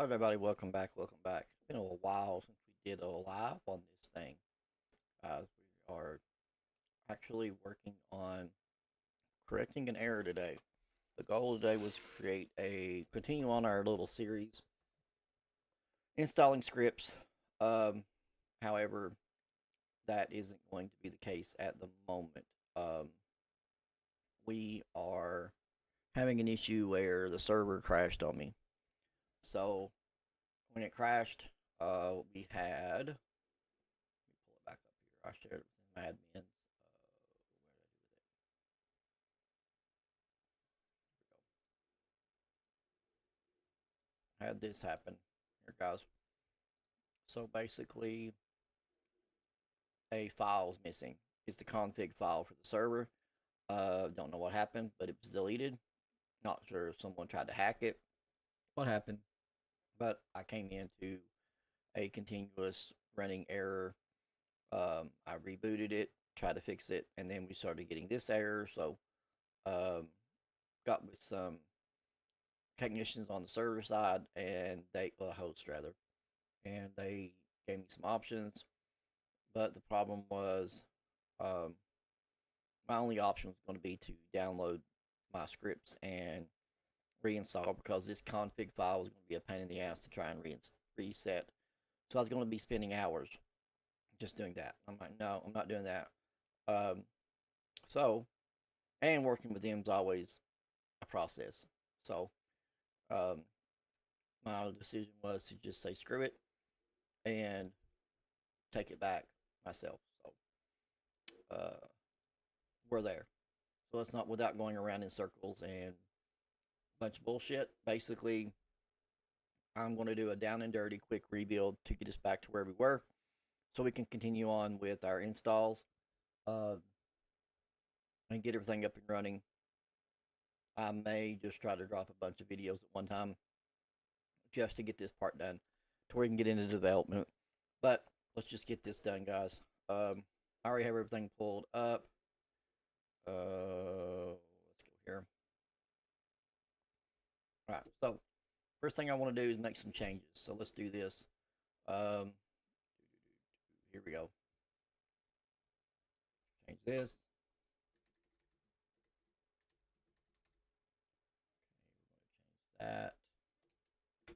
Hi everybody, welcome back, welcome back. It's been a little while since we did a live on this thing. We are actually working on correcting an error today. The goal today was to continue on our little series, installing scripts. Um, However, that isn't going to be the case at the moment. Um, we are having an issue where the server crashed on me. So when it crashed, we had. Let me pull it back up here. I shared it with admins. Had this happen here, guys. So basically, a file is missing. It's the config file for the server. Don't know what happened, but it was deleted. Not sure if someone tried to hack it. What happened? But I came into a continuous running error. I rebooted it, tried to fix it, and then we started getting this error. So, um, got with some technicians on the server side, and host rather, and they gave me some options. But the problem was, um, my only option was going to be to download my scripts and reinstall because this config file was going to be a pain in the ass to try and reset. So I was going to be spending hours just doing that. I'm like, no, I'm not doing that. Um, so, and working with them is always a process. So, um, my decision was to just say screw it and take it back myself. So, we're there. So let's not, without going around in circles and a bunch of bullshit. Basically, I'm going to do a down and dirty quick rebuild to get us back to where we were so we can continue on with our installs uh, and get everything up and running. I may just try to drop a bunch of videos at one time just to get this part done to where we can get into development. But let's just get this done, guys. I already have everything pulled up. Let's go here. All right. So first thing I want to do is make some changes. So let's do this. Um, Here we go. Change this. That. If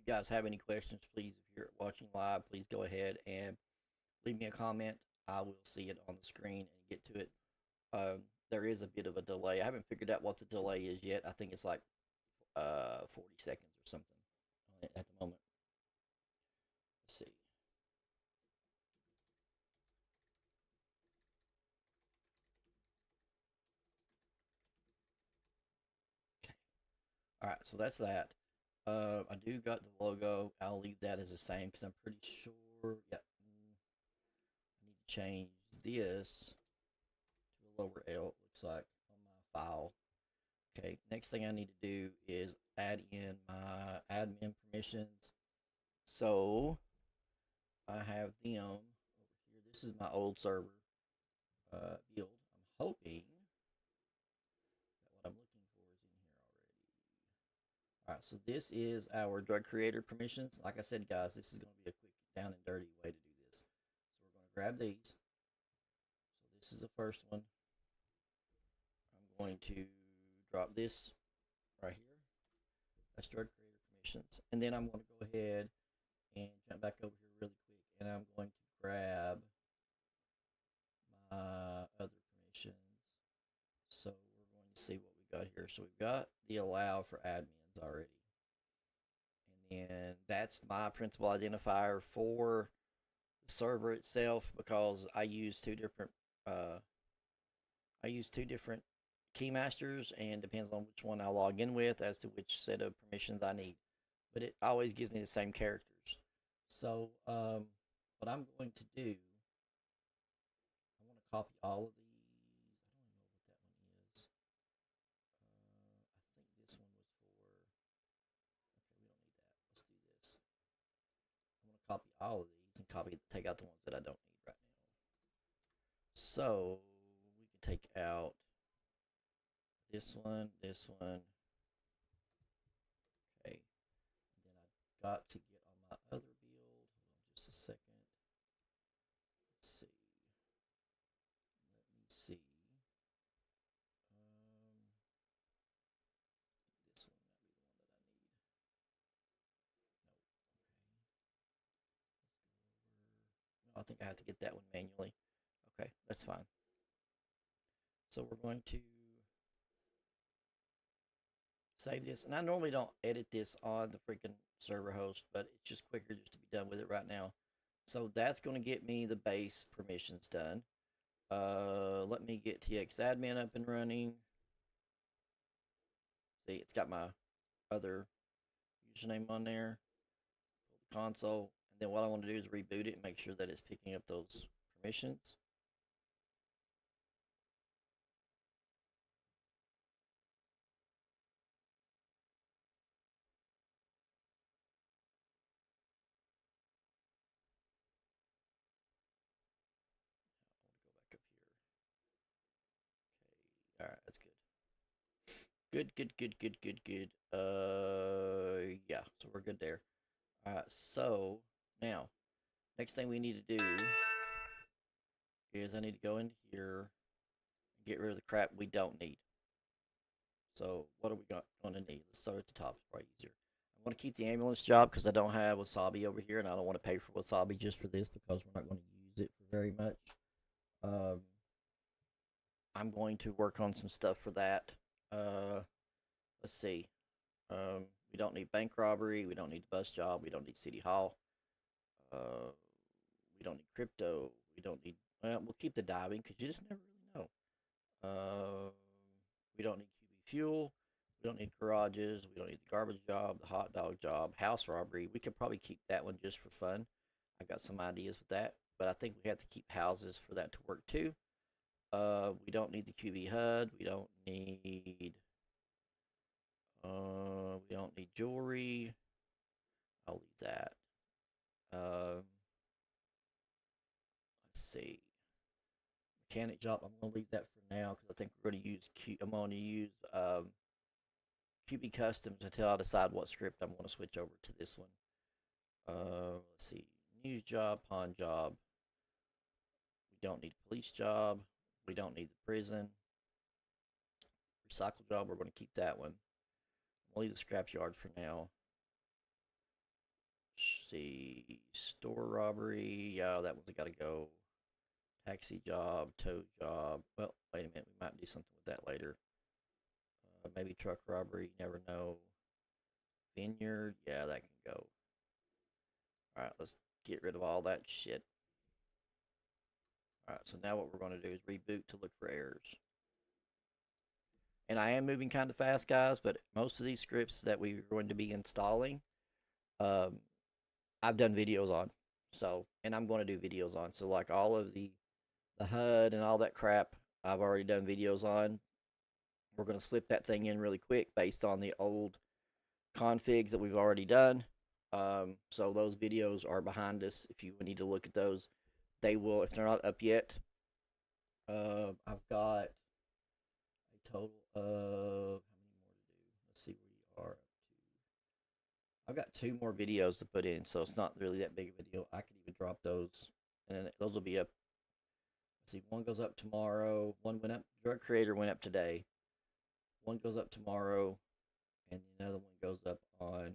you guys have any questions, please, if you're watching live, please go ahead and leave me a comment. I will see it on the screen and get to it. There is a bit of a delay. I haven't figured out what the delay is yet. I think it's like 40 seconds or something at the moment. Let's see. Okay. All right. So that's that. I do got the logo. I'll leave that as the same because I'm pretty sure. Yeah. I need to change this to a lower L. It looks like on my file. Okay. Next thing I need to do is add in my admin permissions. So I have them over here. This is my old server build. I'm hoping that what I'm looking for is in here already. All right, so this is our drug creator permissions. Like I said, guys, this is going to be a quick down and dirty way to do this. So we're going to grab these. So this is the first one. I'm going to drop this right here. That's drug creator permissions. And then I'm going to go ahead and jump back over here really quick. And I'm going to grab my other permissions. So we're going to see what we got here. So we've got the allow for admins already. And then that's my principal identifier for the server itself because uh, I use two different keymasters and depends on which one I log in with as to which set of permissions I need. But it always gives me the same characters. So what I'm going to do, I want to copy all of these. I don't even know what that one is. I think this one was for. Okay, we don't need that. Let's do this. I'm going to copy all of these and take out the ones that I don't need right now. So we can take out this one, okay. And then got to get on my other build. Hold on just a second. Let's see. Let me see. This one might be the one that I need. No, I think I have to get that one manually. Okay, that's fine. So we're going to save this. And I normally don't edit this on the freaking server host, but it's just quicker just to be done with it right now. So that's going to get me the base permissions done. Let me get TXAdmin up and running. See, it's got my other username on there. Pull the console. And then what I want to do is reboot it and make sure that it's picking up those permissions. I want to go back up here. Okay. All right, that's good. Good. Yeah, so we're good there. All right, so now, next thing we need to do is I need to go into here and get rid of the crap we don't need. So what are we going to need? Let's start at the top. It's probably easier. I want to keep the ambulance job because I don't have Wasabi over here, and I don't want to pay for Wasabi just for this because we're not going to use it for very much. I'm going to work on some stuff for that. Let's see. We don't need bank robbery. We don't need the bus job. We don't need City Hall. We don't need crypto. We don't need. Well, we'll keep the diving because you just never really know. We don't need QB fuel. We don't need garages. We don't need the garbage job, the hot dog job, house robbery. We could probably keep that one just for fun. I got some ideas with that, but I think we have to keep houses for that to work too. We don't need the QB HUD. We don't need. We don't need jewelry. I'll leave that. Let's see. Mechanic job. I'm gonna leave that for now because I think we're gonna use I'm gonna use QB Customs until I decide what script I'm gonna switch over to this one. Let's see. News job, pawn job. We don't need a police job. We don't need the prison. Recycle job. We're gonna keep that one. We'll leave the scrapyard for now. Let's see. Store robbery. Yeah, that one's got to go. Taxi job, tow job. Well, wait a minute. We might do something with that later. Maybe truck robbery. Never know. Vineyard. Yeah, that can go. Alright, let's get rid of all that shit. Alright, so now what we're going to do is reboot to look for errors. And I am moving kind of fast, guys, but most of these scripts that we're going to be installing, I've done videos on. So, and I'm going to do videos on. So, like all of the HUD and all that crap, I've already done videos on. We're going to slip that thing in really quick based on the old configs that we've already done. So those videos are behind us. If you need to look at those, they will, if they're not up yet. I've got a total of, how many more to do? Let's see where you are up to. I've got 2 more videos to put in, so it's not really that big of a deal. I could even drop those, and those will be up. Let's see, one goes up tomorrow. One went up, Drug Creator went up today. One goes up tomorrow, and the other one goes up on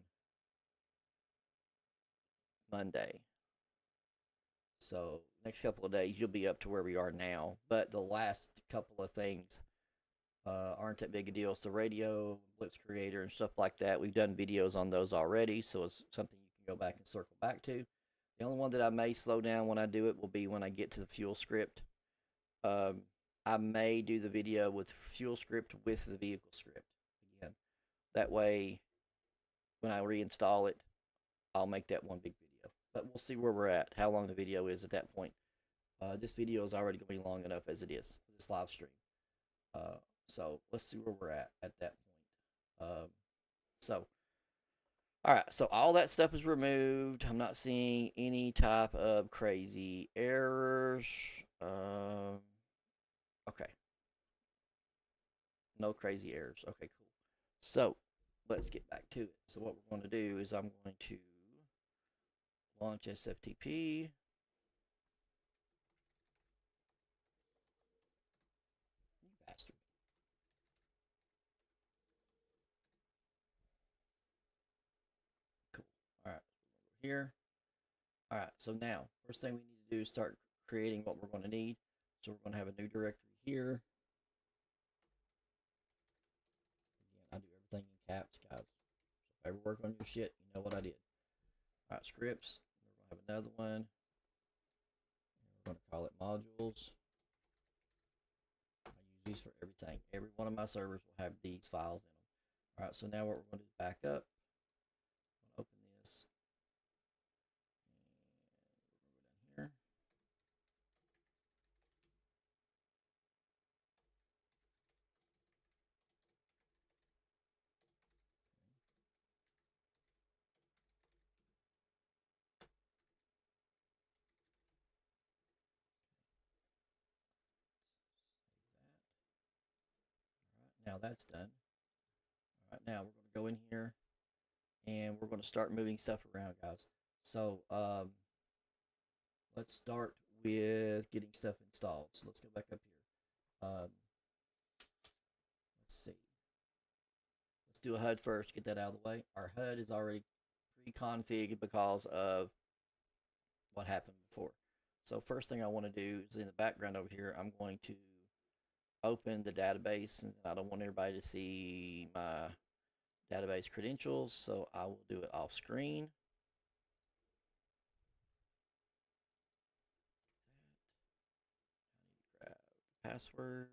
Monday. So next couple of days you'll be up to where we are now. But the last couple of things aren't that big a deal. So radio, Blitz Creator, and stuff like that. We've done videos on those already, so it's something you can go back and circle back to. The only one that I may slow down when I do it will be when I get to the fuel script. I may do the video with fuel script with the vehicle script again. That way, when I reinstall it, I'll make that one big video. But we'll see where we're at, how long the video is at that point. This video is already going to be long enough as it is, this live stream. So let's see where we're at that point. All right, so all that stuff is removed. I'm not seeing any type of crazy errors. Okay. No crazy errors. Okay, cool. So let's get back to it. So what we're going to do is I'm going to launch SFTP. You bastard. Cool. All right. Here. All right. So now, first thing we need to do is start creating what we're going to need. So we're going to have a new directory here. Again, I do everything in caps, guys. So if I ever work on your shit, you know what I did. All right, scripts. We're going to have another one. We're going to call it modules. I use these for everything. Every one of my servers will have these files in them. All right, so now what we're going to do is back up. I'm going to open this. And we're going to go down here. Save that. All right, now that's done. All right, now we're going to go in here and we're going to start moving stuff around, guys. So let's start with getting stuff installed. So let's go back up here. Let's see. Let's do a HUD first, get that out of the way. Our HUD is already pre-configured because of what happened before. So first thing I want to do is in the background over here, I'm going to open the database, and I don't want everybody to see my database credentials, so I will do it off screen. I need to grab the password.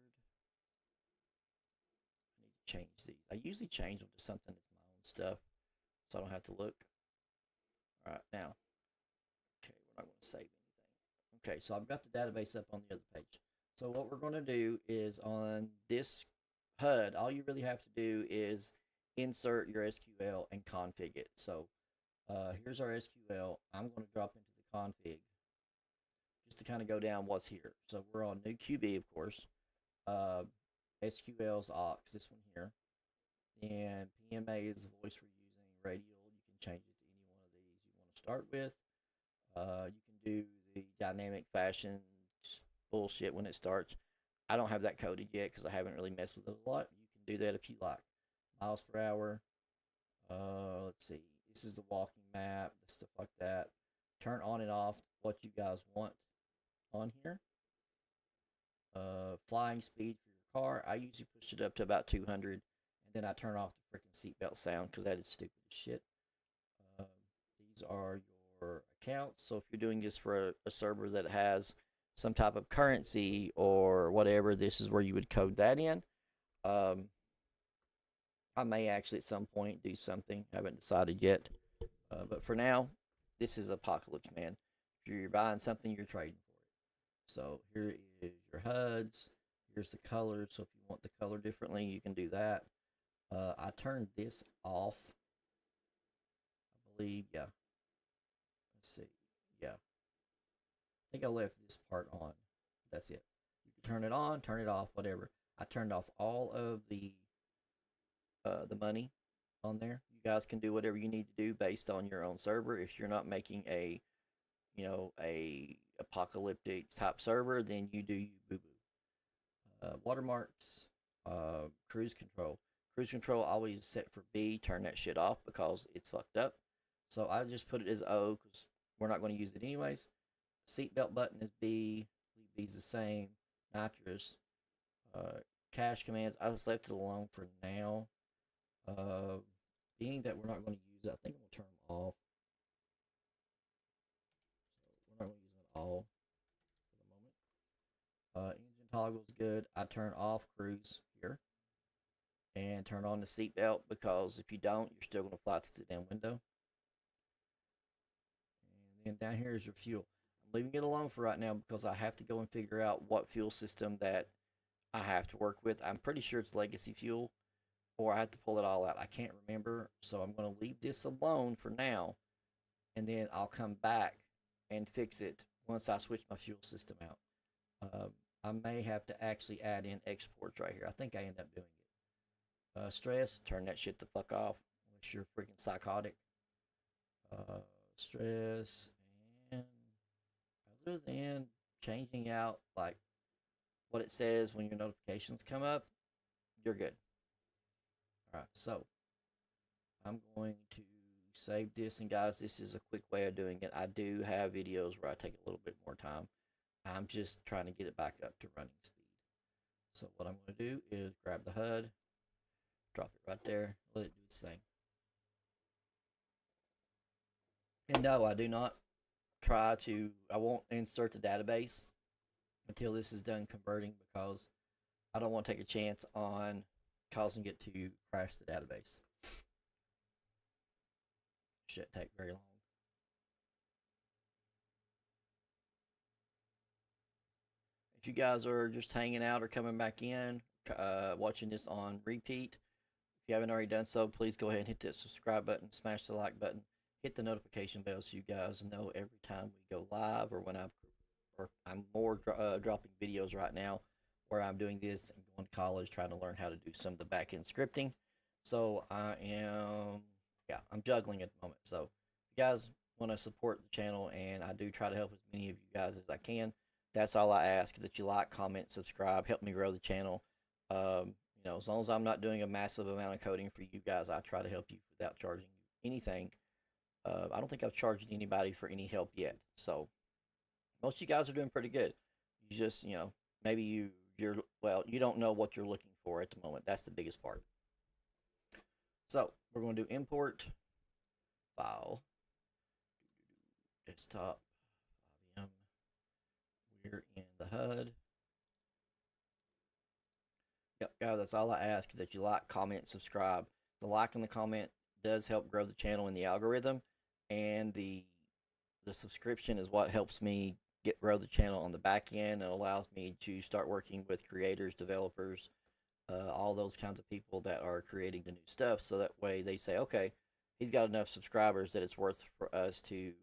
I need to change these. I usually change them to something that's my own stuff, so I don't have to look. All right, now, okay, we're not going to save anything. Okay, so I've got the database up on the other page. So what we're going to do is on this HUD, all you really have to do is insert your SQL and config it. So here's our SQL. I'm going to drop into the config just to kind of go down what's here. So we're on new QB, of course. SQL's aux, this one here. And PMA is the voice we're using. Radial, you can change it to any one of these you want to start with. You can do the dynamic fashion bullshit when it starts. I don't have that coded yet because I haven't really messed with it a lot. You can do that if you like. Miles per hour. Let's see. This is the walking map, stuff like that. Turn on and off what you guys want on here. Flying speed for your car. I usually push it up to about 200, and then I turn off the freaking seatbelt sound because that is stupid as shit. These are your accounts. So if you're doing this for a server that has some type of currency or whatever, this is where you would code that in. I may actually at some point do something. I haven't decided yet. But for now, this is Apocalypse Man. If you're buying something, you're trading for it. So here is your HUDs. Here's the color. So if you want the color differently, you can do that. I turned this off. I believe, yeah. Let's see. Yeah. I think I left this part on. That's it. You can turn it on, turn it off, whatever. I turned off all of the money on there. You guys can do whatever you need to do based on your own server. If you're not making a apocalyptic type server, then you do you boo boo. Watermarks, cruise control. Cruise control always set for B. Turn that shit off because it's fucked up. So I just put it as O because we're not going to use it anyways. Seatbelt button is B. Leave B's the same. Nitrous. Cache commands. I just left it alone for now. Being that we're not going to use it, I think I'm going to turn them off. So we're not going to use it at all for the moment. Engine toggle is good. I turn off cruise here and turn on the seatbelt because if you don't, you're still going to fly through the damn window. And then down here is your fuel. I'm leaving it alone for right now because I have to go and figure out what fuel system that I have to work with. I'm pretty sure it's legacy fuel, or I have to pull it all out. I can't remember, so I'm going to leave this alone for now, and then I'll come back and fix it once I switch my fuel system out. I may have to actually add in exports right here. I think I end up doing it. Stress, turn that shit the fuck off unless you're freaking psychotic. stress, and other than changing out like what it says when your notifications come up, you're good. All right, so I'm going to save this, and guys, this is a quick way of doing it. I do have videos where I take a little bit more time. I'm just trying to get it back up to running speed. So what I'm going to do is grab the HUD, drop it right there, let it do its thing. And no, I do not I won't insert the database until this is done converting, because I don't want to take a chance on causing it to crash the database. Shouldn't take very long. If you guys are just hanging out or coming back in, watching this on repeat, if you haven't already done so, please go ahead and hit that subscribe button, smash the like button, hit the notification bell so you guys know every time we go live, or when I'm dropping videos right now where I'm doing this and going to college, trying to learn how to do some of the back end scripting. So I'm juggling at the moment. So if you guys want to support the channel, and I do try to help as many of you guys as I can, that's all I ask, is that you like, comment, subscribe, help me grow the channel. As long as I'm not doing a massive amount of coding for you guys, I try to help you without charging you anything. I don't think I've charged anybody for any help yet. So most of you guys are doing pretty good. You just, maybe you don't know what you're looking for at the moment. That's the biggest part. So we're going to do import file, desktop, we're in the HUD. Yep, guys, that's all I ask, is that you like, comment, subscribe. The like and the comment does help grow the channel in the algorithm, and the subscription is what helps me grow the channel on the back end, and allows me to start working with creators, developers, all those kinds of people that are creating the new stuff. So that way they say, okay, he's got enough subscribers that it's worth for us to,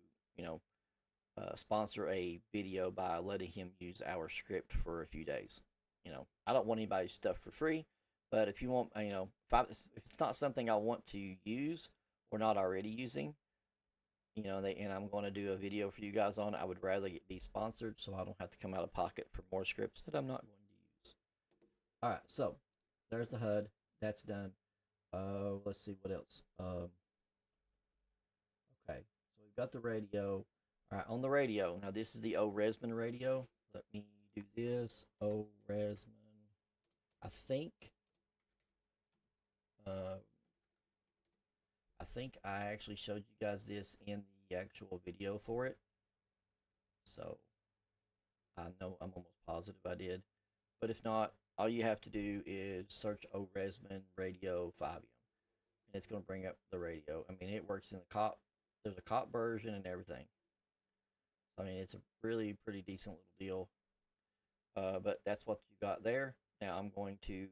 sponsor a video by letting him use our script for a few days. I don't want anybody's stuff for free, but if you want, if it's not something I want to use or not already using, and I'm going to do a video for you guys on, I would rather be sponsored so I don't have to come out of pocket for more scripts that I'm not going to use. All right, so there's the HUD. That's done. Let's see what else. Okay, so we've got the radio. All right, on the radio. Now this is the OResman radio. Let me do this. OResman. I think I actually showed you guys this in the actual video for it. So I know, I'm almost positive I did. But if not, all you have to do is search OResman radio Fabium, and it's going to bring up the radio. I mean, it works in the COP. There's a COP version and everything. I mean, it's a really pretty decent little deal. But that's what you got there. Now I'm going to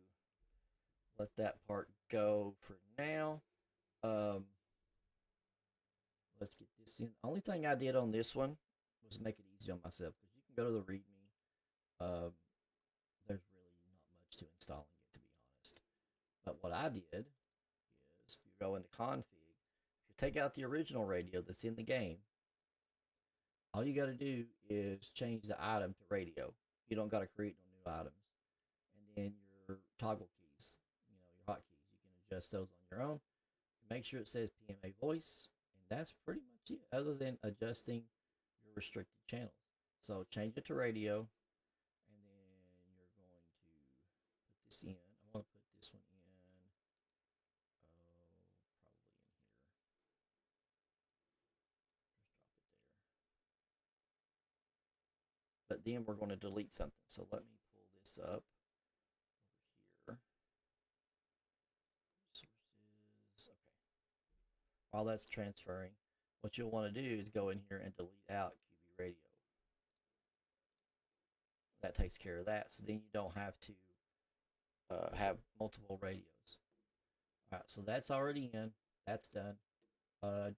let that part go for now. Let's get this in. The only thing I did on this one was make it easy on myself, because you can go to the README. There's really not much to installing it, to be honest. But what I did is, if you go into config, if you take out the original radio that's in the game, all you got to do is change the item to radio. You don't got to create no new items. And then your toggle keys, your hotkeys, you can adjust those on your own. Make sure it says PMA voice, and that's pretty much it, other than adjusting your restricted channels. So change it to radio, and then you're going to put this in. I want to put this one in, probably in here. Just drop it there. But then we're going to delete something. So let me pull this up over here. Sources. Okay. While that's transferring, what you'll want to do is go in here and delete out QB radio. That takes care of that. So then you don't have to have multiple radios. All right, so that's already in. That's done.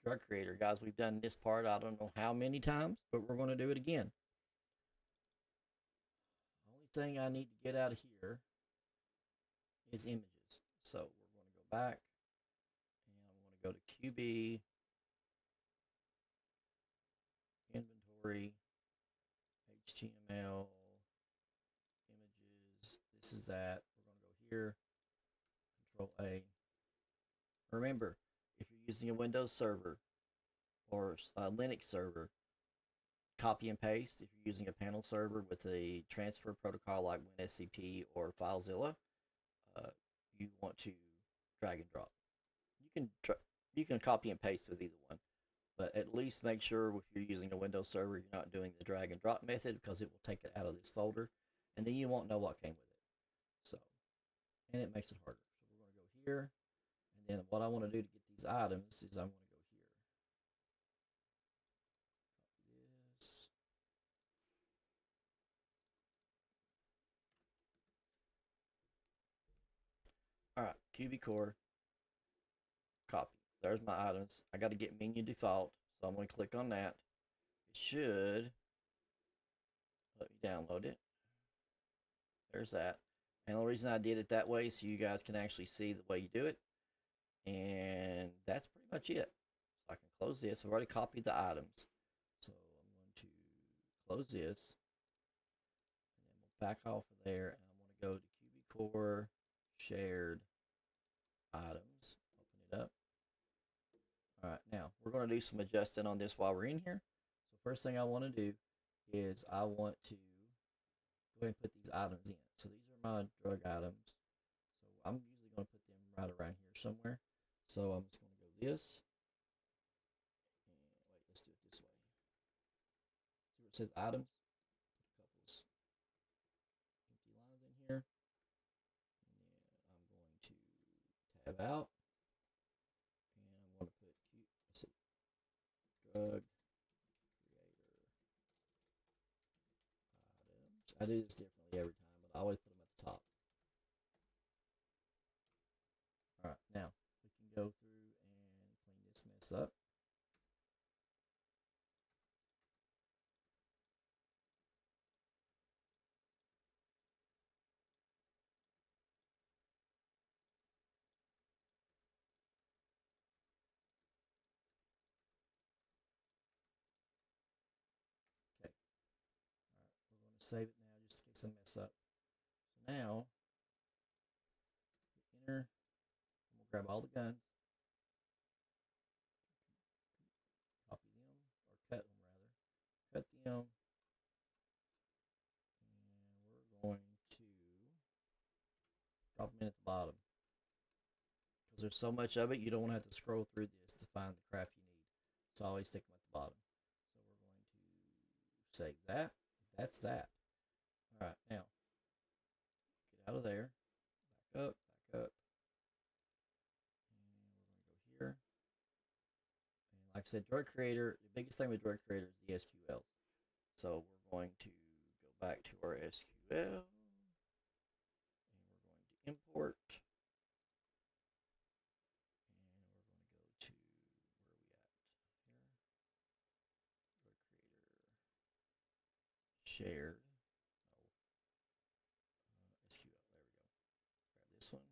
Drug creator, guys, we've done this part I don't know how many times, but we're going to do it again. Only thing I need to get out of here is images. So we're going to go back, and I'm going to go to QB, inventory, HTML, images. This is that. We're going to go here, Control A. Remember, if you're using a Windows server or a Linux server, copy and paste. If you're using a panel server with a transfer protocol like WinSCP or FileZilla, you want to drag and drop. You can copy and paste with either one, but at least make sure if you're using a Windows server, you're not doing the drag and drop method because it will take it out of this folder, and then you won't know what came with it. So, and it makes it harder. So we're going to go here, and then what I want to do to get these items is I want to go here. Copy this. All right, QB Core, copy. There's my items. I got to get menu default, so I'm going to click on that. It should let me download it. There's that. And the reason I did it that way is so you guys can actually see the way you do it. And that's pretty much it. So I can close this. I've already copied the items. So I'm going to close this. And then we'll back off of there. And I'm going to go to QB Core, Shared, Items. Open it up. All right, now we're going to do some adjusting on this while we're in here. So first thing I want to do is I want to go ahead and put these items in. So these are my drug items. So I'm usually going to put them right around here somewhere. So I'm just going to go this. And wait, let's do it this way. See where it says items? Put a couple of empty lines in here. And then I'm going to tab out. And I'm going to put let's see, drug creator items. I do this differently every time, but I always put them at the top. All right, now we can go through and clean this mess up. Okay. All right, we're going to save it now just in case I mess up. So now, enter. I'm going to grab all the guns, copy them, or cut them rather. Cut them. And we're going to drop them in at the bottom. Because there's so much of it, you don't want to have to scroll through this to find the crap you need. So I always stick them at the bottom. So we're going to save that. That's that. All right, now get out of there. Back up, back up. And we're going to go here. And like I said, Drug Creator, the biggest thing with Drug Creator is the SQLs. So we're going to go back to our SQL. And we're going to import. Shared. SQL. There we go. Grab this one. Import.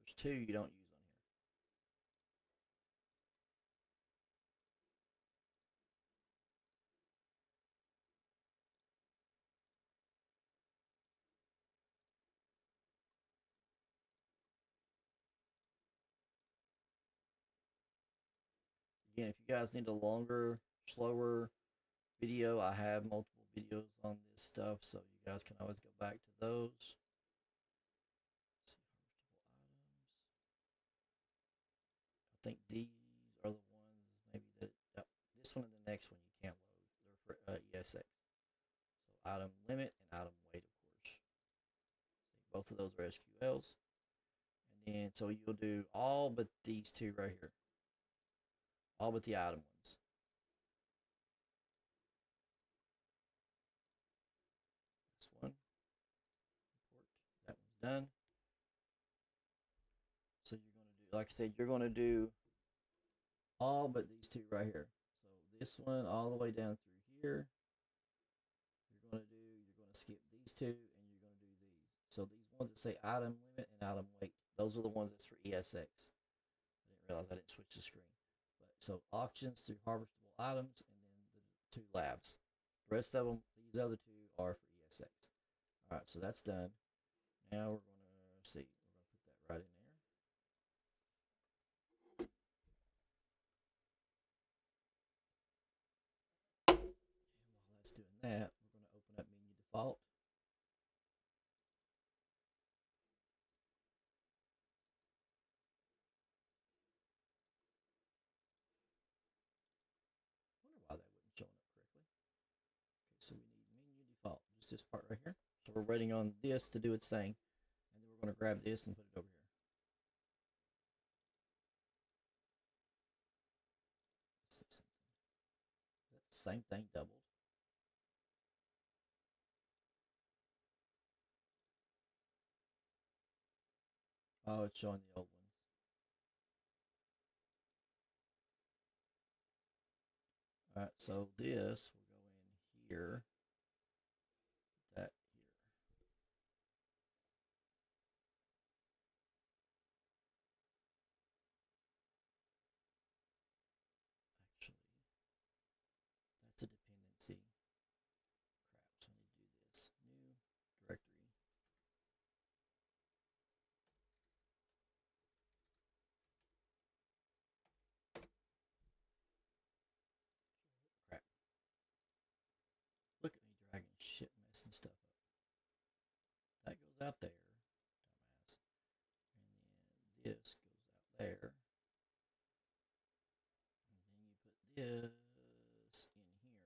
There's two you don't use on here. Again, if you guys need a longer, slower video, I have multiple videos on this stuff, so you guys can always go back to those. I think these are the ones maybe that this one and the next one you can't load. They're for ESX. So item limit and item weight, of course. See, both of those are SQLs. And then so you'll do all but these two right here. All but the item ones. This one. Import. That one's done. So you're going to do, like I said, you're going to do all but these two right here. So this one all the way down through here. You're going to skip these two and you're going to do these. So these ones that say item limit and item weight, Those are the ones that's for ESX. I didn't realize I didn't switch the screen. But so auctions through harvestable items, and then the two labs. The rest of them, these other two are for ESX. All right, so that's done. Now we're gonna see. We're gonna put that right in there. And while that's doing that, we're gonna open up menu default. I wonder why that wasn't showing up correctly. Okay, so we need menu default, just this part right here. So we're waiting on this to do its thing, and then we're gonna grab this and put it over here. Let's see something. That's the same thing doubled. Oh, it's showing the old ones. All right, so this will go in here. Put that here. Actually, that's a dependency. Crap, so I need to do this. New directory. Crap. Look at me dragging shit, messing stuff up. That goes out there, dumbass. And then this goes out there. And then you put this in here. And then we're going to go here. Not like that. We'll scroll down.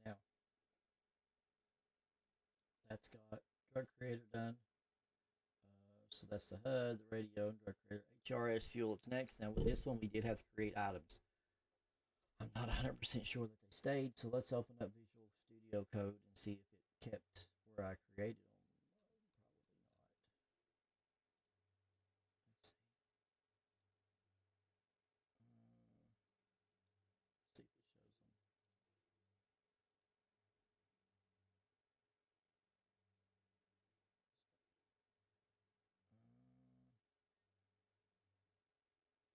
All right, now that's got drug creator done. So that's the HUD, the radio, and drug creator. HRS fuel is next. Now with this one, we did have to create items. I'm not 100% sure that they stayed, so let's open up Visual Studio Code and see if it kept where I created them. Probably not. Let's see. See if it shows them.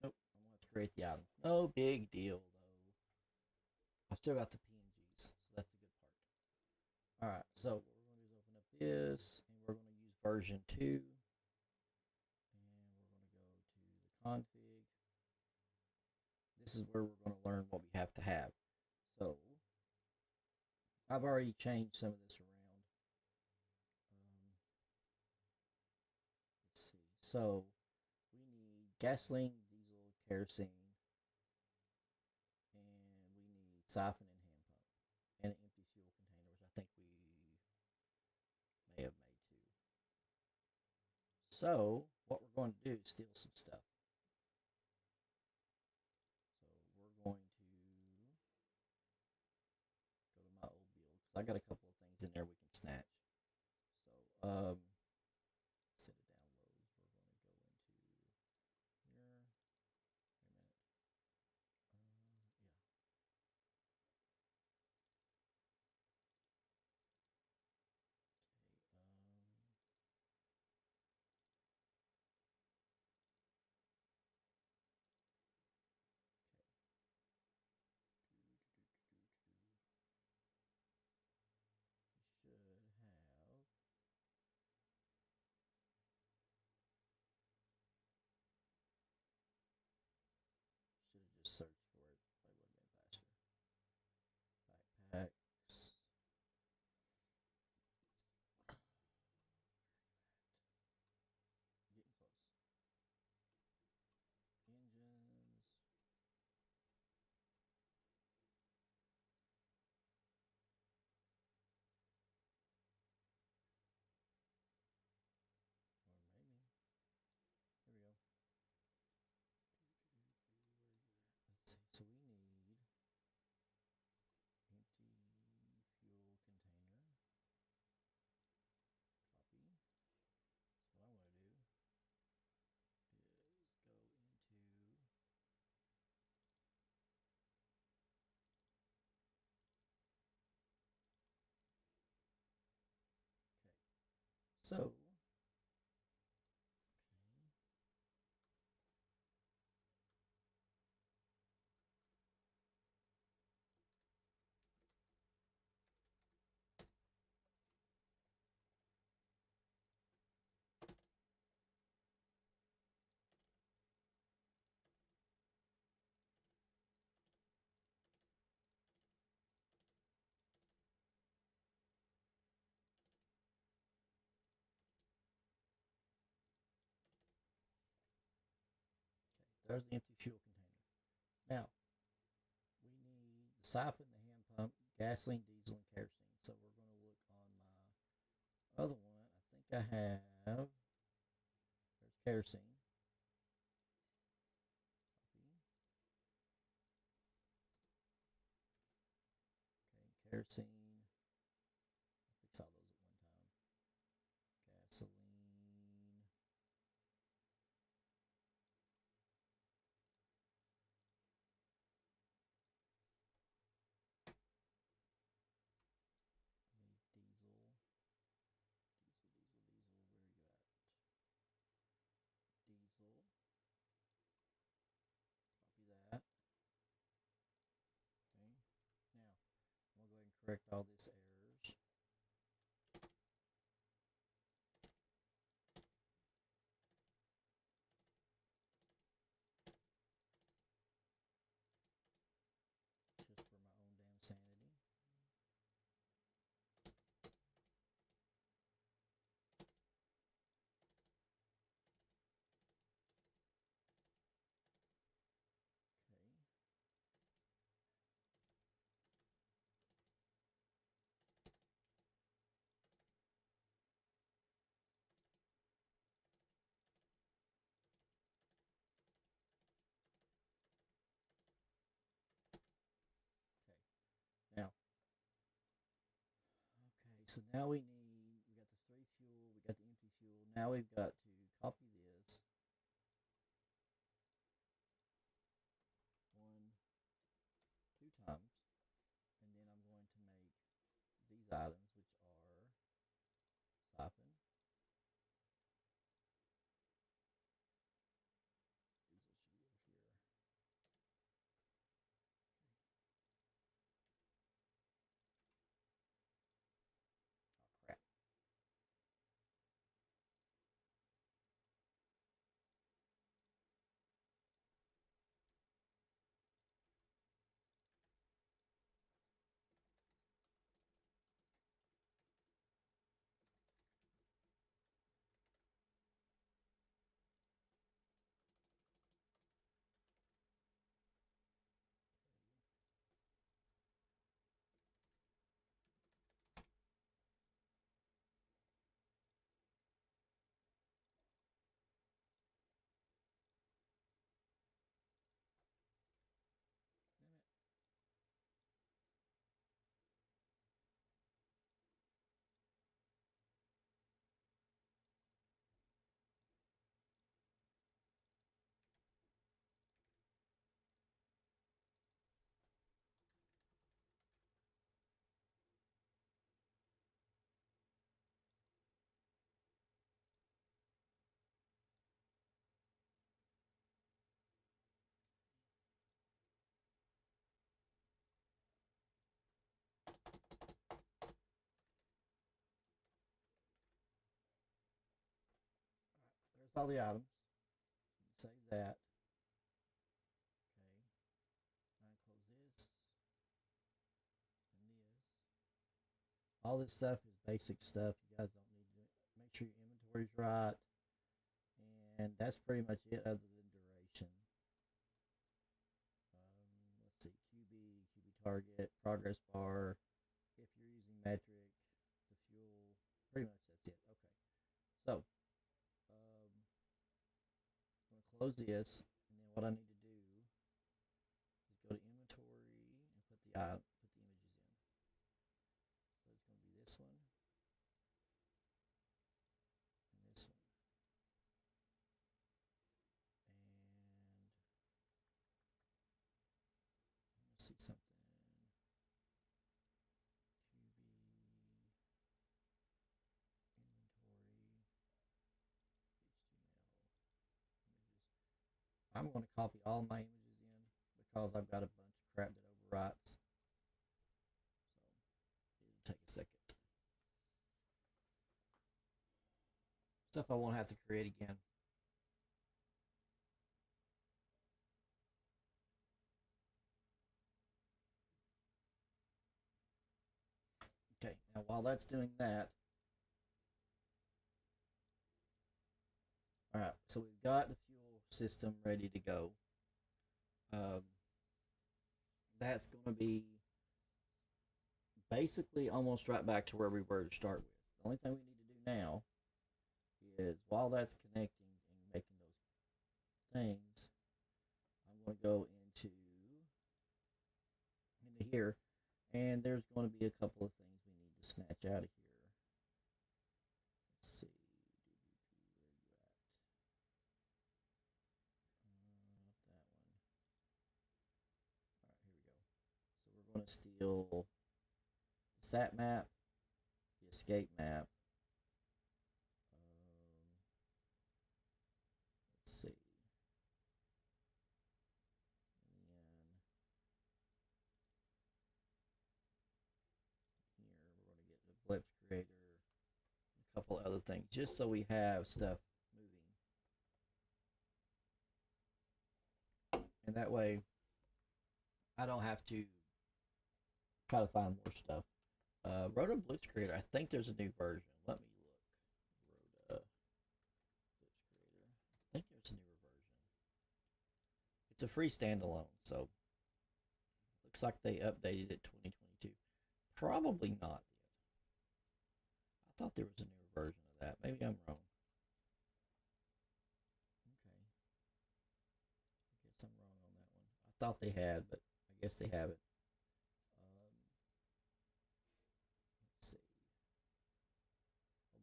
Nope, I'm going to have to create the item. No big deal, though. I've still got the PNGs, so that's the good part. All right, so what we're going to do is open up this, and we're going to use version 2. And we're going to go to the config. This is where we're going to learn what we have to have. So I've already changed some of this around. Let's see. So we need gasoline, diesel, kerosene, and we need siphon and hand pump, and an empty fuel container, which I think we may have made too. So what we're going to do is steal some stuff. So we're going to go to my old build because I got a couple of things in there we can snatch. So set it downloads. We're going to go into here. Wait a minute. Yeah. Okay. We should have. Should have just searched for it. Probably would have been faster. Backpacks. Getting close. Engines. So, there's the empty fuel container. Now, we need the siphon, the hand pump, gasoline, diesel, and kerosene. So we're going to look on my other one. I think I have, there's kerosene. Copy. Okay, kerosene. I'll fix all those at one time. Gasoline. I need diesel. Diesel. Where are you at? Diesel. Copy that. Okay. Now, I'm going to go ahead and correct all these errors. Just for my own damn sanity. Okay. Okay. Now, okay, so now we got the straight fuel, we got the empty fuel. Now we've got to copy this one, two times, and then I'm going to make these items, which are siphon, diesel should be over here. Oh crap. Damn it. There's all the items. Save that. Okay. Now close this and this. All this stuff is basic stuff. You guys don't need to make sure your inventory's right. And that's pretty much it other than duration. Let's see, QB target, progress bar. If you're using metric, the fuel, pretty much that's it. Okay. So, I'm going to close this, and then what I need to do is go to inventory and put the images in. So it's going to be this one and this one. And let's see something. QB inventory. I'm going to copy all my images in because I've got a bunch of crap that overwrites. So it'll take a second. Stuff I won't have to create again. Okay, now while that's doing that, all right, so we've got the fuel system ready to go. That's going to be basically almost right back to where we were to start with. The only thing we need to do now is while that's connecting and making those things, I'm going to go into here, and there's going to be a couple of things we need to snatch out of here. Let's see. Where you at? That one. All right, here we go. So we're going to steal the sat map, the escape map. Let's see. And then here we're going to get the Blips creator, a couple other things, just so we have stuff moving. And that way, I don't have to try to find more stuff. Roto Blips Creator, I think there's a new version. Let me look. Roto Blips Creator. I think there's a newer version. It's a free standalone, so looks like they updated it 2022. Probably not yet. I thought there was a newer version of that. Maybe I'm wrong. Okay. I guess I'm wrong on that one. I thought they had, but I guess they haven't. Let's see.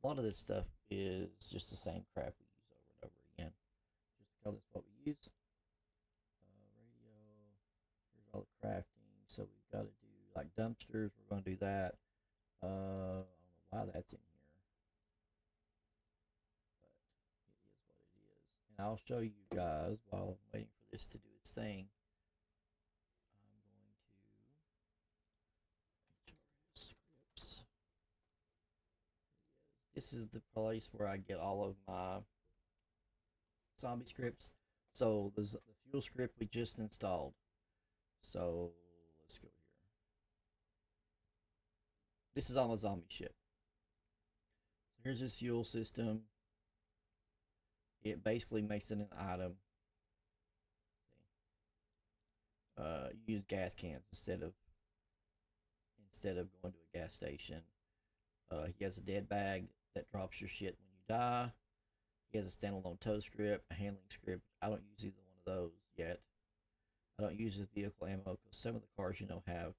A lot of this stuff is just the same crap we use over and over again, just because it's what we use. Radio. Here's all the crafting. So we've got to do like dumpsters. We're going to do that. I don't know why that's in here, but it is what it is. And I'll show you guys while I'm waiting for this to do its thing. Scripts. This is the place where I get all of my zombie scripts. So the fuel script we just installed. So let's go here. This is all my zombie shit. Here's this fuel system. It basically makes it an item. Use gas cans instead of going to a gas station. He has a dead bag that drops your shit when you die. He has a standalone tow script, a handling script. I don't use either one of those yet. I don't use his vehicle ammo because some of the cars, have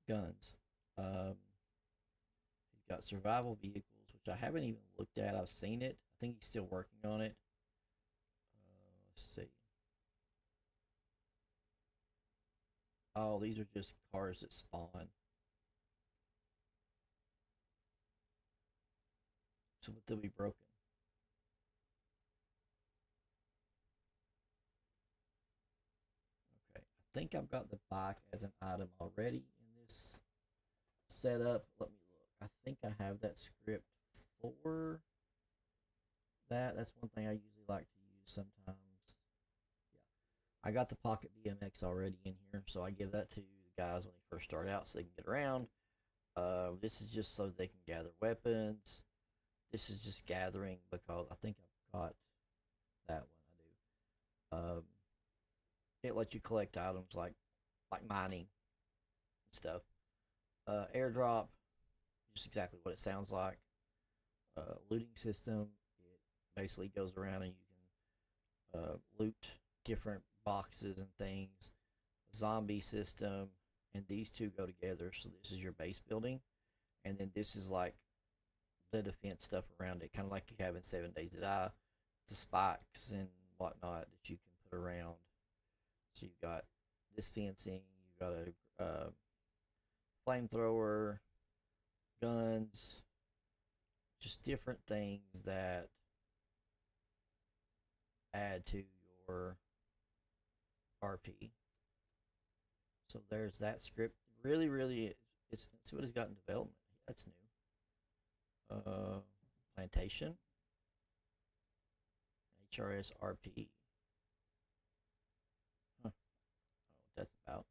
guns. He's got survival vehicles, which I haven't even looked at. I've seen it. I think he's still working on it. Let's see. Oh, these are just cars that spawn. So they'll be broken. Okay, I think I've got the bike as an item already in this setup. Let me look. I think I have that script for that. That's one thing I usually like to use sometimes. Yeah, I got the Pocket BMX already in here, so I give that to the guys when they first start out so they can get around. This is just so they can gather weapons. This is just gathering because I think I've got that one. I do. It lets you collect items like mining and stuff. Airdrop, just exactly what it sounds like. Looting system, it basically goes around and you can loot different boxes and things. Zombie system, and these two go together. So this is your base building, and then this is like the defense stuff around it, kind of like you have in 7 Days to Die, the spikes and whatnot that you can put around. So you've got this fencing, you've got a flamethrower, guns, just different things that add to your RP. So there's that script. Really, really, it's see what it's got in development. That's new. Plantation, HRS RP. Huh. I don't know what that's about.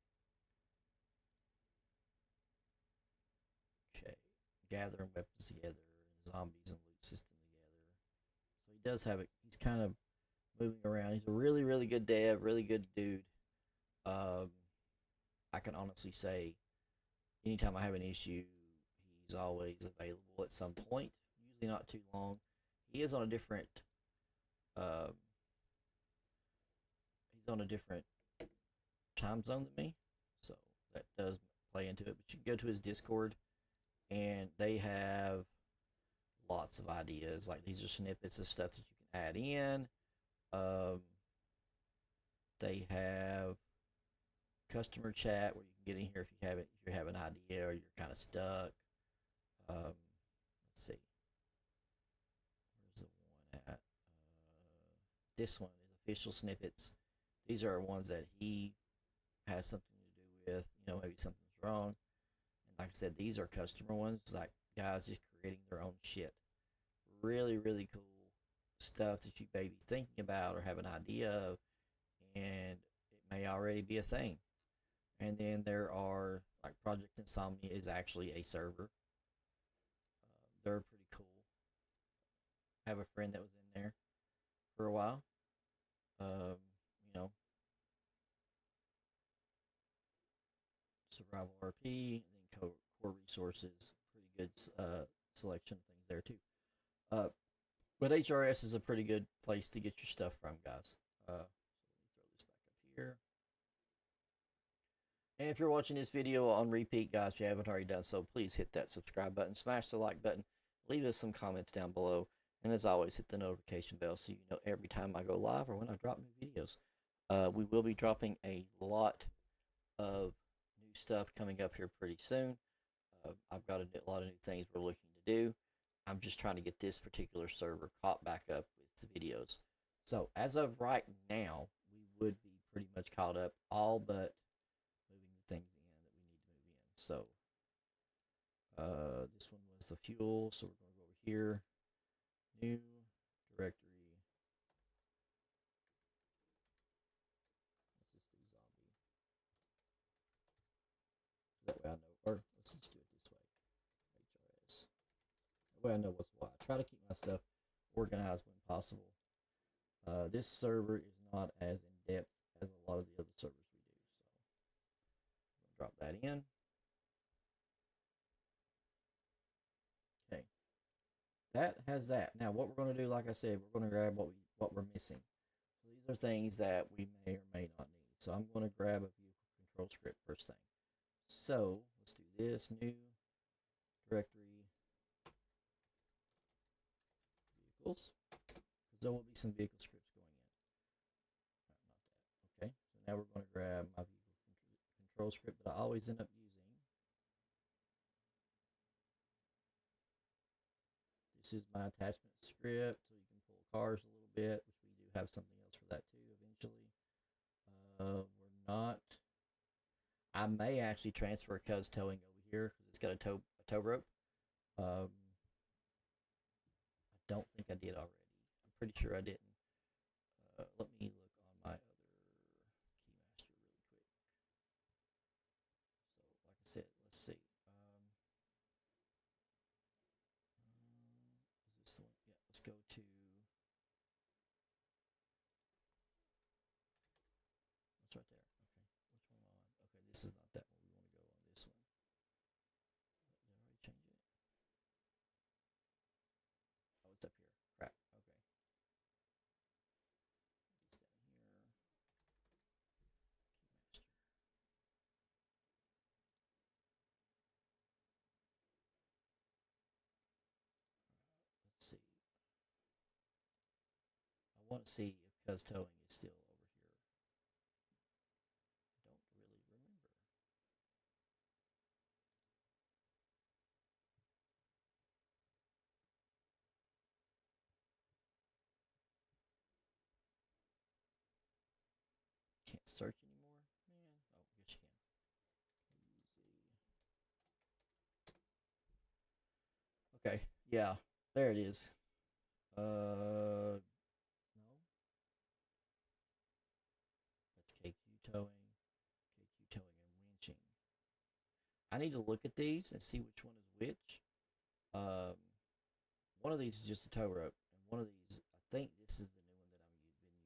Okay, gathering weapons together, zombies and loot system together. So he does have it. He's kind of moving around. He's a really, really good dev, really good dude. Um, I can honestly say, anytime I have an issue, he's always available at some point. Usually not too long. He is on a different. Uh, he's on a different time zone than me, so that does play into it. But you can go to his Discord, and they have lots of ideas. Like these are snippets of stuff that you can add in. Um, they have customer chat where you can get in here if you have an idea or you're kind of stuck. Let's see, where's the one at? This one is official snippets. These are ones that he has something to do with. You know, maybe something's wrong. And like I said, these are customer ones. Like guys just creating their own shit. Really, really cool stuff that you may be thinking about or have an idea of, and it may already be a thing. And then there are like Project Insomnia is actually a server. They're pretty cool. I have a friend that was in there for a while. Um, you know, Survival RP, and then Core Resources. Pretty good selection of things there too. Uh, but HRS is a pretty good place to get your stuff from, guys. So let me throw this back up here. And if you're watching this video on repeat, guys, if you haven't already done so, please hit that subscribe button, smash the like button, leave us some comments down below, and as always, hit the notification bell so you know every time I go live or when I drop new videos. We will be dropping a lot of new stuff coming up here pretty soon. I've got a lot of new things we're looking to do. I'm just trying to get this particular server caught back up with the videos. So as of right now, we would be pretty much caught up, all but moving the things in that we need to move in. So this one was the fuel, so we're going to go over here, new directory. Let's just do zombie. That way I know, or let's just do it this way. HRS. That way I know what's what. I try to keep my stuff organized when possible. This server is not as in depth as a lot of the other servers we do, so I'm going to drop that in. Okay, that has that. Now, what we're going to do, like I said, we're going to grab what we're missing. So these are things that we may or may not need. So I'm going to grab a vehicle control script first thing. So let's do this, new directory vehicles, because there will be some vehicle scripts going in. Not that. Okay, so now we're going to grab my vehicle control script that I always end up using. This is my attachment script, so you can pull cars a little bit, which we do have something else for that too eventually. We're not. I may actually transfer Cuz Towing over here because it's got a tow rope. I don't think I did already. I'm pretty sure I didn't. Let me look on my other Keymaster really quick. So, like I said, let's see. Is this the one? Yeah, let's go to. It's right there. Okay, which one am I on? Okay, this is not that one. We want to go on this one. Did I already change it? Oh, it's up here. Crap. Okay. It's down here. Keymaster. Let's see. I want to see if Cuz Towing is still over here. I don't really remember. Can't can't search anymore. Man, oh, yes you can. Okay, yeah, there it is. No, that's KQ towing, KQ towing and winching. I need to look at these and see which one is which. Um, one of these is just a tow rope, and one of these, I think this is the new one that I've been using.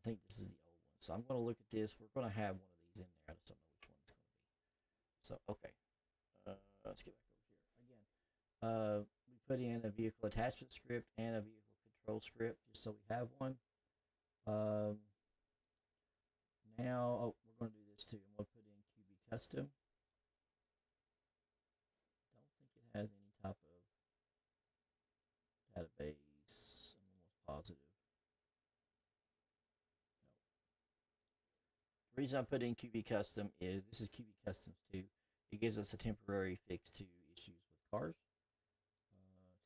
I think this is the old one. So I'm going to look at this. We're going to have one of these in there. I just don't know which one it's going to be. So, okay. Let's get back over here again. We put in a vehicle attachment script and a vehicle control script just so we have one. Um, Now, oh, we're going to do this too. I'm going to put in QB Custom. Don't think it has any type of database. I'm almost positive. No. The reason I put in QB Custom is this is QB Customs 2. It gives us a temporary fix to issues with cars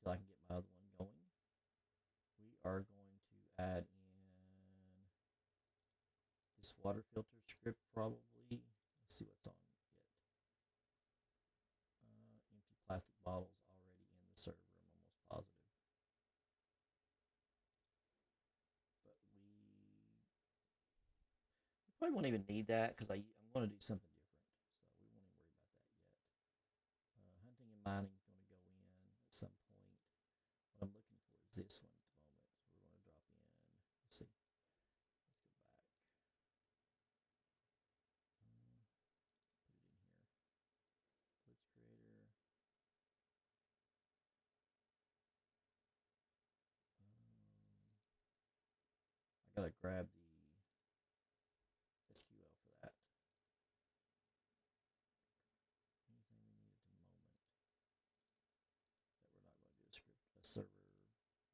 till I can get my other one going. We are going to add in this water filter script probably. Let's see what's on it. Empty plastic bottles already in the server. I'm almost positive. But we probably won't even need that because I'm going to do something different. So we won't even worry about that yet. Hunting and mining is going to go in at some point. What I'm looking for is this one at the moment. So we're going to drop in. Let's see. Let's go back. Put it in here. Blitz Creator. I gotta grab the SQL for that. Anything we need at the moment that we're not going to do a script, a server video on.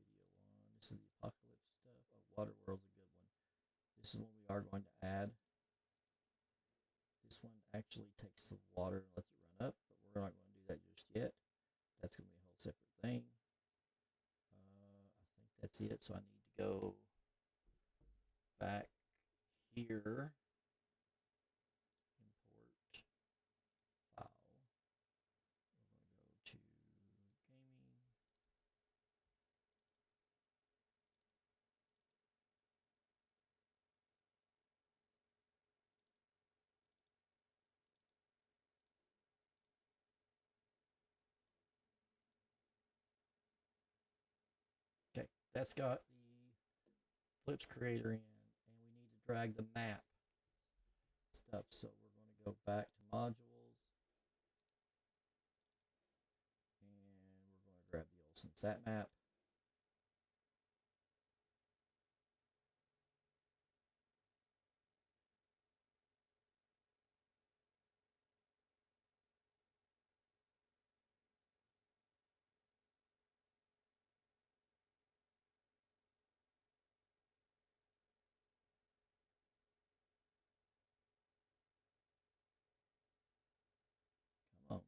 This is the apocalypse stuff. Oh, Waterworld's a good one. This is one we are going to add. This one actually takes the water and lets it run up, but we're not going to do that just yet. That's going to be a whole separate thing. I think that's it. So I need to go back here. Import file. We're going to go to gaming. Okay, that's got the Blitz Creator in, and we need to drag the map stuff. So we're going to go back to modules, and we're going to grab the Olsen Sat map. Come on.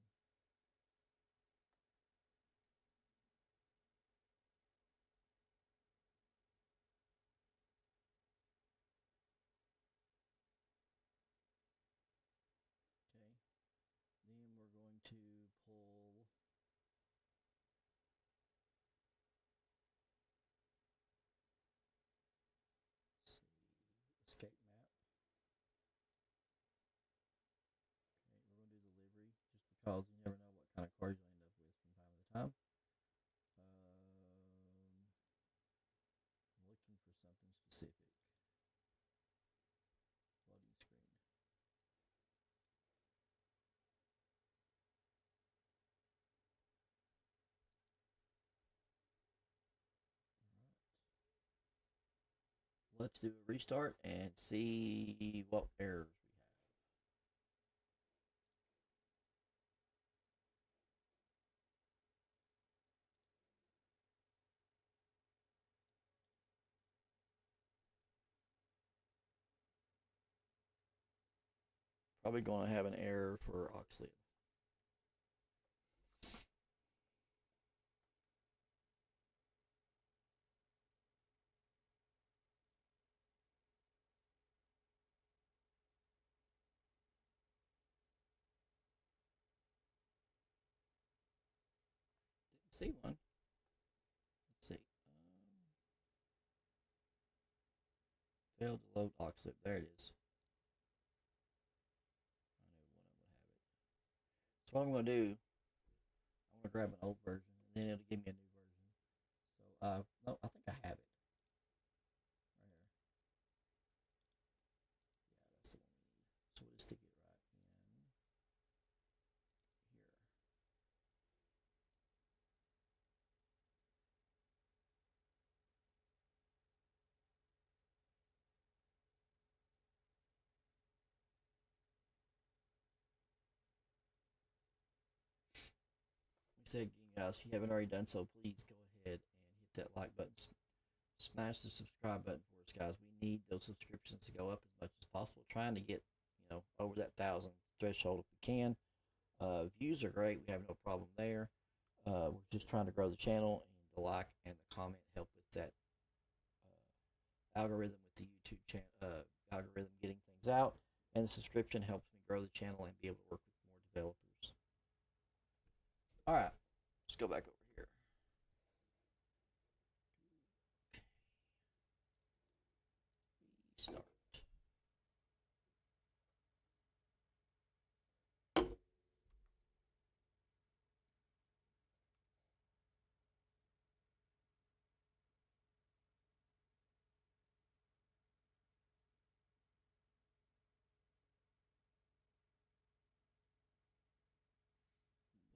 Okay. Then we're going to pull escape map. Okay, we're going to do the livery just because you never know what kind of cars you'll end up with from time to time. I'm looking for something specific. Loading screen. Let's do a restart and see what errors we have. Probably going to have an error for Oxley. see one. Let's see. Failed to load lock slip. There it is. I knew one of them would have it. So what I'm going to do, I'm going to grab an old version, and then it'll give me a new version. So, no, I think I have it. Right here. Yeah, that's the one we need. So we'll just stick it right in here. Like I said, guys, if you haven't already done so, please go ahead and hit that like button. Smash the subscribe button for us, guys. We need those subscriptions to go up as much as possible. Trying to get, over that 1,000 threshold if we can. Views are great. We have no problem there. We're just trying to grow the channel, and the like and the comment help with that algorithm with the YouTube channel algorithm getting things out, and the subscription helps me grow the channel and be able to work with more developers. All right, let's go back over here. Start.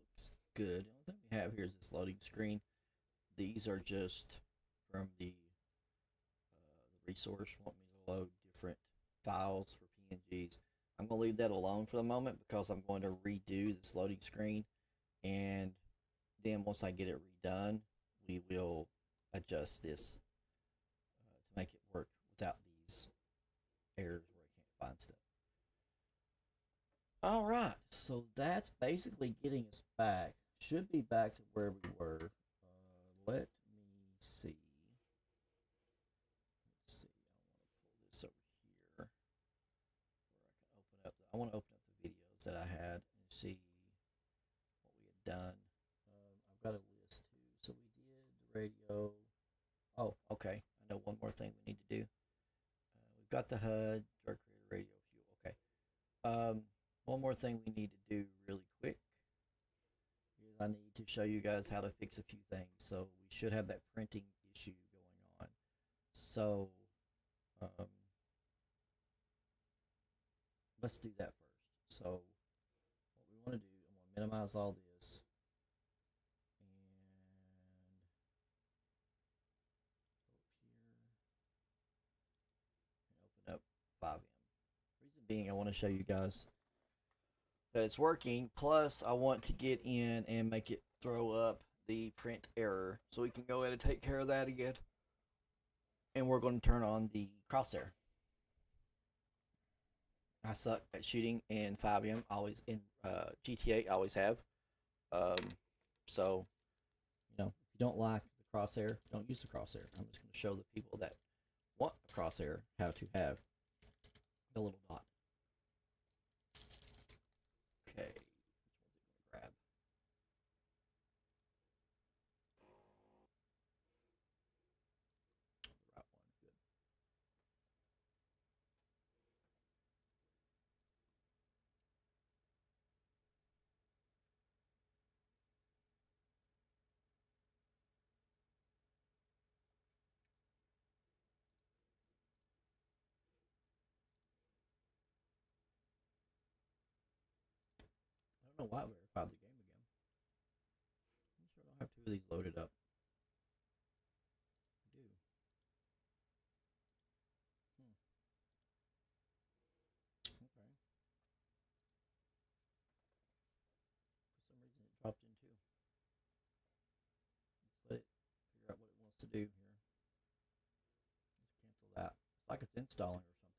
Looks good. The only thing we have here is this loading screen. These are just from the resource. Want me to load different files for PNGs. I'm going to leave that alone for the moment because I'm going to redo this loading screen, and then once I get it redone, we will adjust this to make it work without these errors where I can't find stuff. All right, so that's basically getting us back. Should be back to where we were. Let me see. Let's see. I want to pull this over here where I can open up. I want to open up the videos that I had and see what we had done. I've got a list too. So we did the radio. Oh, okay. I know one more thing we need to do. We've got the HUD, Drug Creator Radio Fuel. Okay. One more thing we need to do really quick is I need to show you guys how to fix a few things. So we should have that printing issue going on. So let's do that first. So what we want to do, I'm going to minimize all this. And open up FiveM. Reason being, I want to show you guys that it's working. Plus, I want to get in and make it throw up the print error so we can go in and take care of that again. And we're going to turn on the crosshair. I suck at shooting in FiveM, always in GTA, always have. So, if you don't like the crosshair, don't use the crosshair. I'm just going to show the people that want a crosshair how to have the little dot. Okay, which one's it going to grab? The right one, good. I don't know why I verified the game again. I'm sure I don't have two of these loaded up. I do. Okay. For some reason it dropped in too. Let's let it figure out what it wants to do here. Let's cancel that. It's like it's installing or something.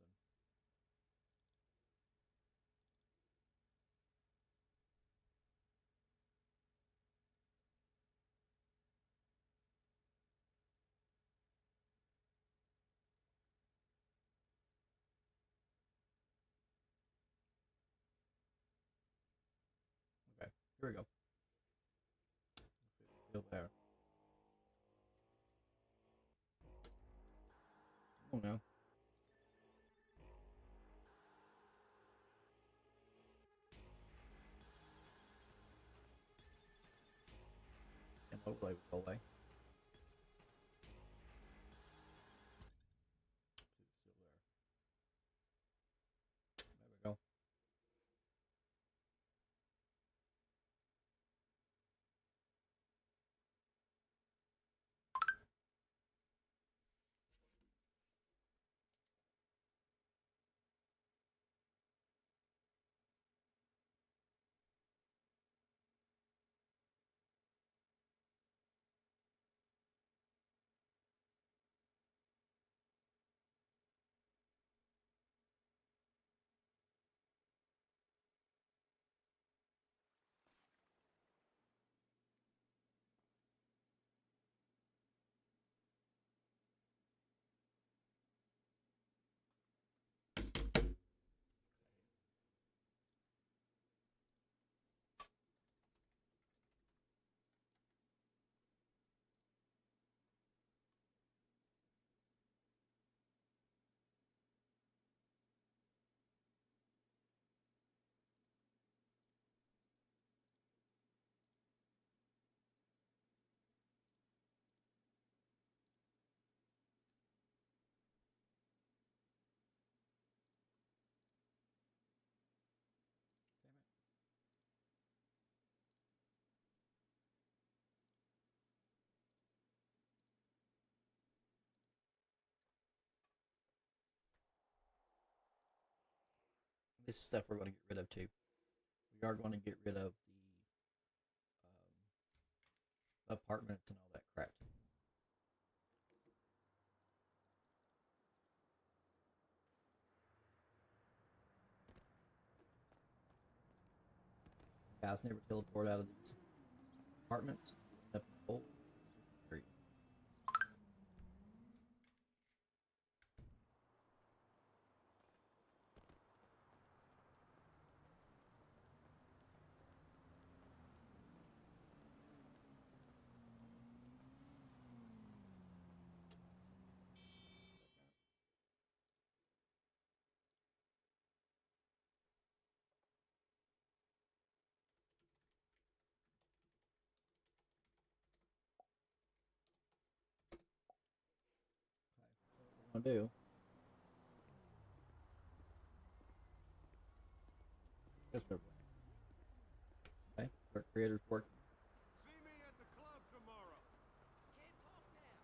Okay, here we go. Still there. Come on now. And overlay will go away. Still there. There we go. This is stuff we're going to get rid of too. We are going to get rid of the apartments and all that crap. Guys never teleport out of these apartments. Up in the hole. Free. What we're going to do. Yes, sir. Okay. Our creator's working. See me at the club tomorrow. Can't talk now.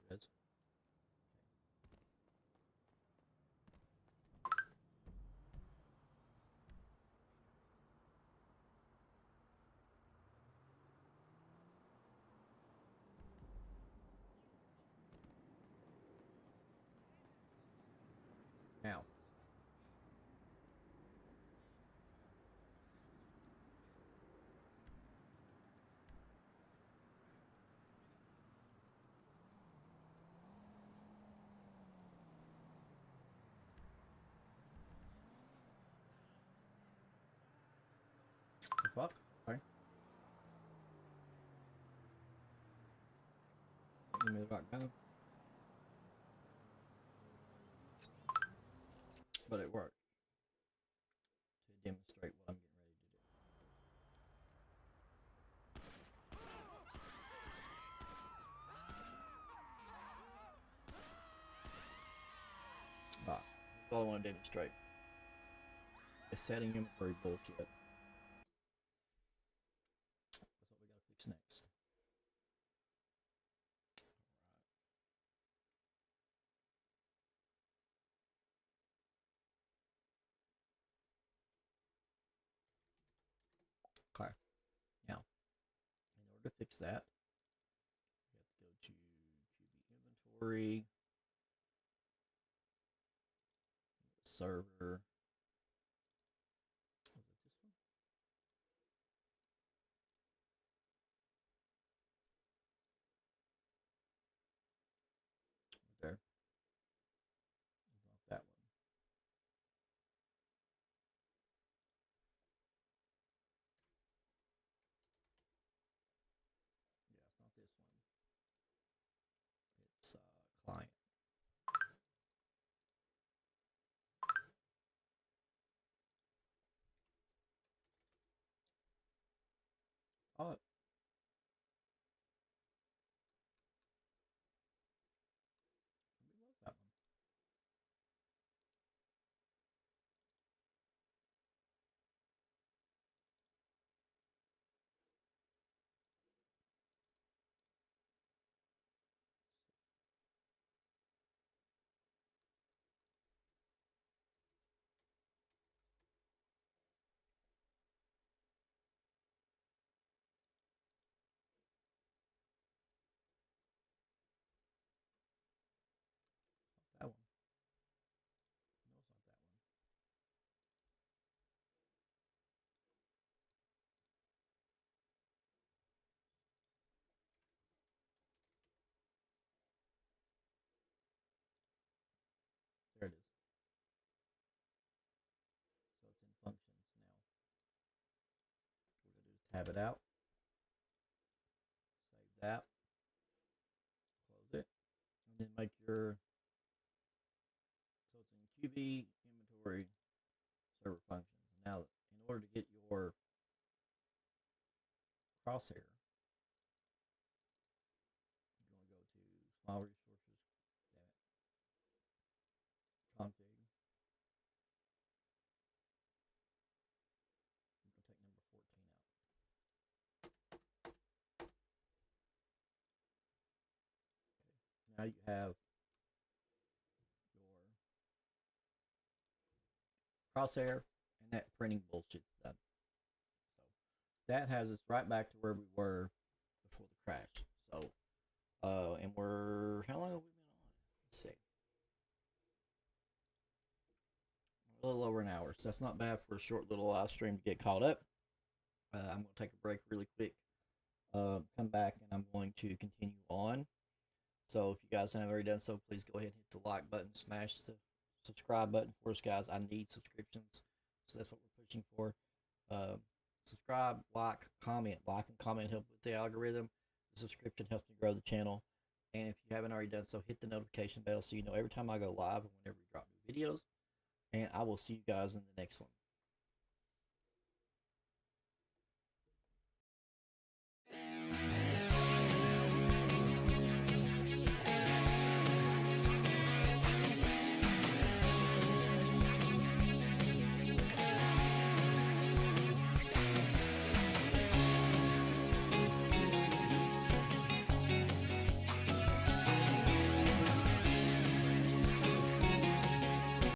There it is. Now. The fuck? Sorry. Give me the rock gun. But it worked. To demonstrate what I'm getting ready to do. Ah, that's all I want to demonstrate. The setting inventory bullshit. That's what we gotta fix next. Okay. Now, in order to fix that, we have to go to QB inventory, server. Was it this one? Oh, maybe it was that one. That one. No, it's not that one. There it is. So it's in functions now. What we're gonna do is tab it out, save that, close it, and then make your so it's in QB inventory server functions. Now, in order to get your crosshair, you're going to go to small resources, config. I'm going to take number 14 out. Okay. Now you have your crosshair and that printing bullshit done. So that has us right back to where we were before the crash. So, and we're how long have we been on? Let's see, a little over an hour. So that's not bad for a short little live stream to get caught up. I'm going to take a break really quick. Come back and I'm going to continue on. So if you guys haven't already done so, please go ahead and hit the like button, smash the subscribe button for us, guys. I need subscriptions, so that's what we're pushing for. Subscribe, like, comment. Like and comment help with the algorithm. The subscription helps me grow the channel. And if you haven't already done so, hit the notification bell so you know every time I go live and whenever we drop new videos. And I will see you guys in the next one.